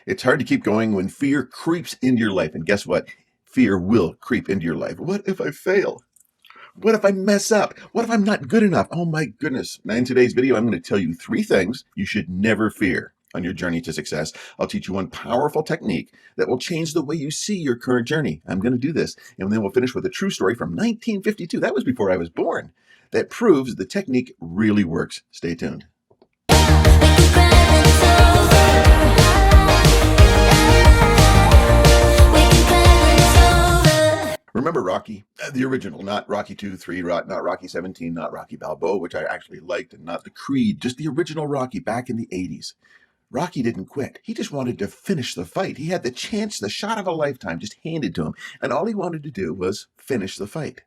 It's hard to keep going when fear creeps into your life. And guess what? Fear will creep into your life. What if I fail? What if I mess up? What if I'm not good enough? Oh my goodness. Now in today's video, I'm going to tell you 3 things you should never fear on your journey to success. I'll teach you one powerful technique that will change the way you see your current journey. I'm going to do this. And then we'll finish with a true story from 1952. That was before I was born. That proves the technique really works. Stay tuned. Remember Rocky, the original, not Rocky 2, 3, not Rocky 17, not Rocky Balboa, which I actually liked, and not the Creed, just the original Rocky back in the 80s. Rocky didn't quit. He just wanted to finish the fight. He had the chance, the shot of a lifetime just handed to him, and all he wanted to do was finish the fight.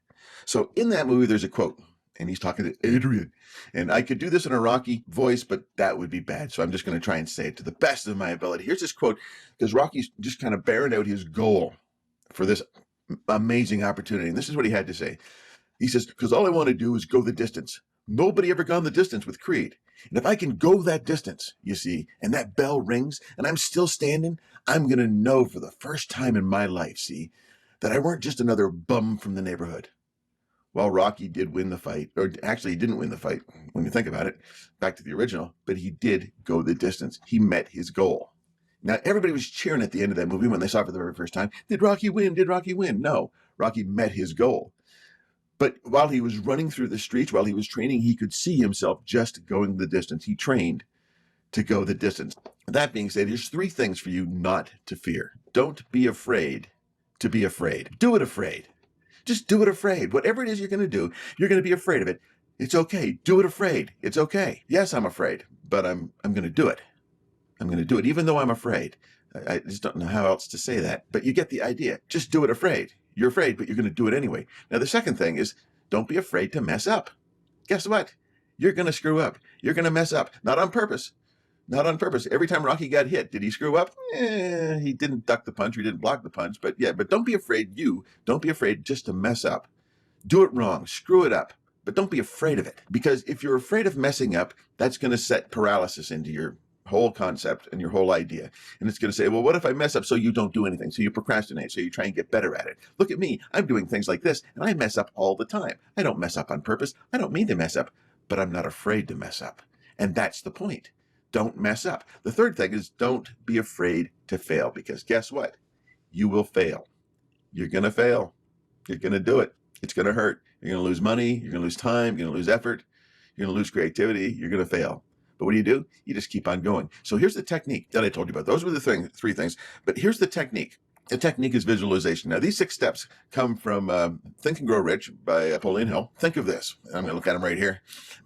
So in that movie, there's a quote, and he's talking to Adrian. And I could do this in a Rocky voice, but that would be bad. So I'm just going to try and say it to the best of my ability. Here's this quote, because Rocky's just kind of bearing out his goal for this amazing opportunity. And this is what he had to say. He says, because all I want to do is go the distance. Nobody ever gone the distance with Creed. And if I can go that distance, you see, and that bell rings and I'm still standing, I'm going to know for the first time in my life, see, that I weren't just another bum from the neighborhood. Well, Rocky did win the fight, or actually he didn't win the fight when you think about it, back to the original, but he did go the distance. He met his goal. Now, everybody was cheering at the end of that movie when they saw it for the very first time. Did Rocky win? Did Rocky win? No, Rocky met his goal. But while he was running through the streets, while he was training, he could see himself just going the distance. He trained to go the distance. That being said, there's 3 things for you not to fear. Don't be afraid to be afraid. Do it afraid. Just do it afraid. Whatever it is you're going to do, you're going to be afraid of it. It's okay. Do it afraid. It's okay. Yes, I'm afraid, but I'm going to do it. I'm going to do it, even though I'm afraid. I just don't know how else to say that, but you get the idea. Just do it afraid. You're afraid, but you're going to do it anyway. Now, the second thing is don't be afraid to mess up. Guess what? You're going to screw up. You're going to mess up. Not on purpose. Not on purpose. Every time Rocky got hit, did he screw up? He didn't duck the punch or he didn't block the punch. But yeah, but don't be afraid. Don't be afraid just to mess up. Do it wrong. Screw it up. But don't be afraid of it. Because if you're afraid of messing up, that's going to set paralysis into your whole concept and your whole idea. And it's going to say, well, what if I mess up? So you don't do anything. So you procrastinate. So you try and get better at it. Look at me. I'm doing things like this and I mess up all the time. I don't mess up on purpose. I don't mean to mess up, but I'm not afraid to mess up. And that's the point. Don't mess up. The third thing is don't be afraid to fail, because guess what? You will fail. You're going to fail. You're going to do it. It's going to hurt. You're going to lose money. You're going to lose time. You're going to lose effort. You're going to lose creativity. You're going to fail. But what do? You just keep on going. So here's the technique that I told you about. Those were the 3 things. But here's the technique. The technique is visualization. Now, these 6 steps come from Think and Grow Rich by Napoleon Hill. Think of this. I'm going to look at them right here.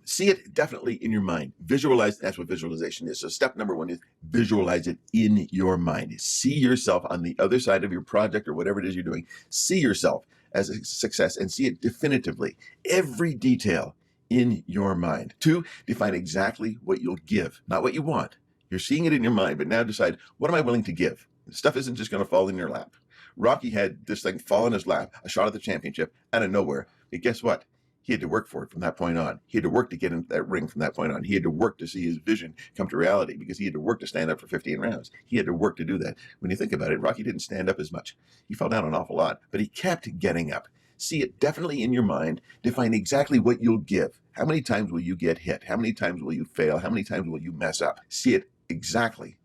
See it definitely in your mind. Visualize. That's what visualization is. So step number 1 is visualize it in your mind. See yourself on the other side of your project or whatever it is you're doing. See yourself as a success and see it definitively. Every detail in your mind. 2, define exactly what you'll give, not what you want. You're seeing it in your mind, but now decide, what am I willing to give? Stuff isn't just going to fall in your lap. Rocky had this thing fall in his lap, a shot at the championship out of nowhere. But guess what? He had to work for it from that point on. He had to work to get into that ring from that point on. He had to work to see his vision come to reality because he had to work to stand up for 15 rounds. He had to work to do that. When you think about it, Rocky didn't stand up as much. He fell down an awful lot, but he kept getting up. See it definitely in your mind. Define exactly what you'll give. How many times will you get hit? How many times will you fail? How many times will you mess up? See it exactly.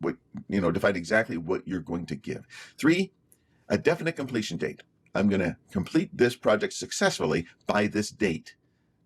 Define exactly what you're going to give. 3, a definite completion date. I'm going to complete this project successfully by this date,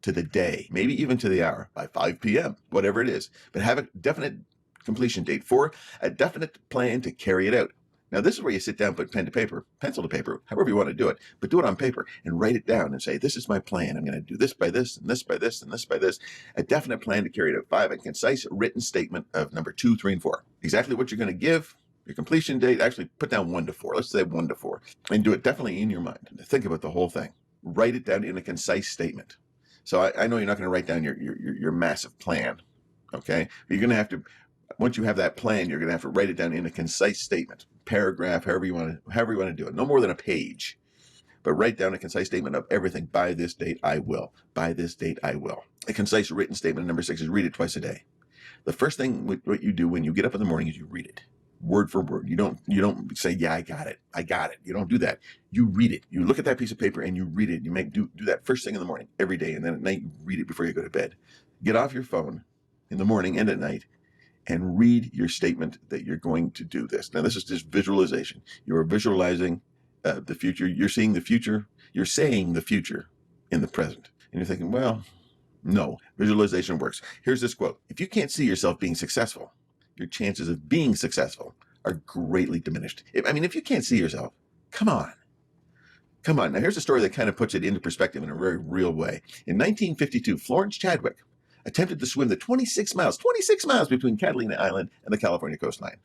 to the day, maybe even to the hour, by 5 p.m., whatever it is. But have a definite completion date. 4, a definite plan to carry it out. Now, this is where you sit down, put pen to paper, pencil to paper, however you want to do it, but do it on paper and write it down and say, this is my plan. I'm going to do this by this and this by this and this by this. A definite plan to carry it out. 5, a concise written statement of number 2, 3, and 4. Exactly what you're going to give, your completion date. Actually, put down 1 to 4. Let's say 1 to 4. And do it definitely in your mind. Think about the whole thing. Write it down in a concise statement. So I know you're not going to write down your massive plan, okay? But you're going to have to, once you have that plan, you're going to have to write it down in a concise statement, paragraph, however you want to do it. No more than a page, but write down a concise statement of everything. By this date, I will. By this date, I will. A concise written statement. Number 6 is read it twice a day. The first thing what you do when you get up in the morning is you read it. word for word. You don't say, yeah, I got it. You don't do that. You read it. You look at that piece of paper and you read it. You do that first thing in the morning every day, and then at night you read it before you go to bed. Get off your phone in the morning and at night and read your statement that you're going to do this. Now, this is just visualization. You are visualizing the future. You're seeing the future. You're saying the future in the present. And you're thinking, well, no, visualization works. Here's this quote. If you can't see yourself being successful, your chances of being successful are greatly diminished. If you can't see yourself, come on. Now, here's a story that kind of puts it into perspective in a very real way. In 1952, Florence Chadwick attempted to swim the 26 miles between Catalina Island and the California coastline.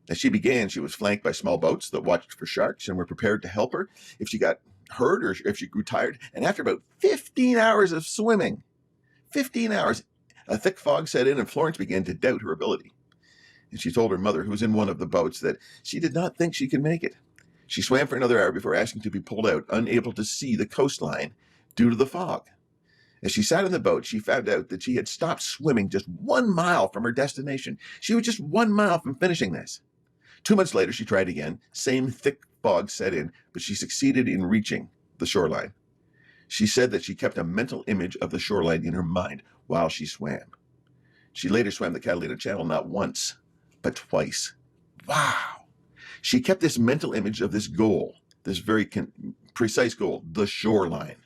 As she began, she was flanked by small boats that watched for sharks and were prepared to help her if she got hurt or if she grew tired. And after about 15 hours of swimming, 15 hours, a thick fog set in and Florence began to doubt her ability. And she told her mother, who was in one of the boats, that she did not think she could make it. She swam for another hour before asking to be pulled out, unable to see the coastline due to the fog. As she sat in the boat, she found out that she had stopped swimming just 1 mile from her destination. She was just 1 mile from finishing this. 2 months later, she tried again. Same thick fog set in, but she succeeded in reaching the shoreline. She said that she kept a mental image of the shoreline in her mind while she swam. She later swam the Catalina Channel not once, but twice. Wow. She kept this mental image of this goal, this very precise goal, the shoreline,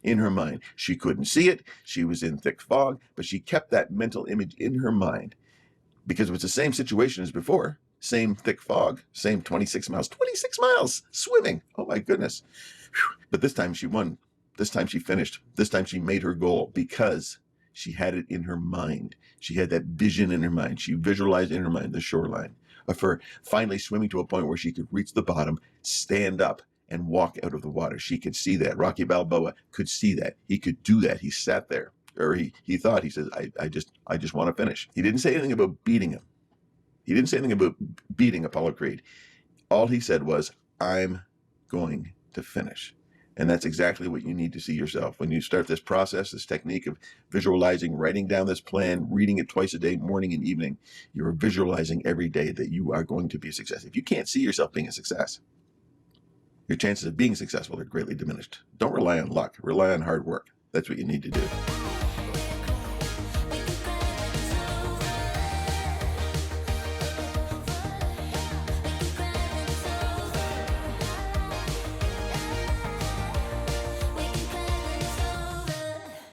in her mind. She couldn't see it. She was in thick fog, but she kept that mental image in her mind because it was the same situation as before. Same thick fog, same 26 miles swimming. Oh my goodness. Whew. But this time she won. This time she finished. This time she made her goal because she had it in her mind. She had that vision in her mind. She visualized in her mind the shoreline of her finally swimming to a point where she could reach the bottom, stand up, and walk out of the water. She could see that. Rocky Balboa could see that. He could do that. He sat there, or he thought, he says, I just want to finish. He didn't say anything about beating him. He didn't say anything about beating Apollo Creed. All he said was, I'm going to finish. And that's exactly what you need to see yourself. When you start this process, this technique of visualizing, writing down this plan, reading it twice a day, morning and evening, you're visualizing every day that you are going to be a success. If you can't see yourself being a success, your chances of being successful are greatly diminished. Don't rely on luck. Rely on hard work. That's what you need to do.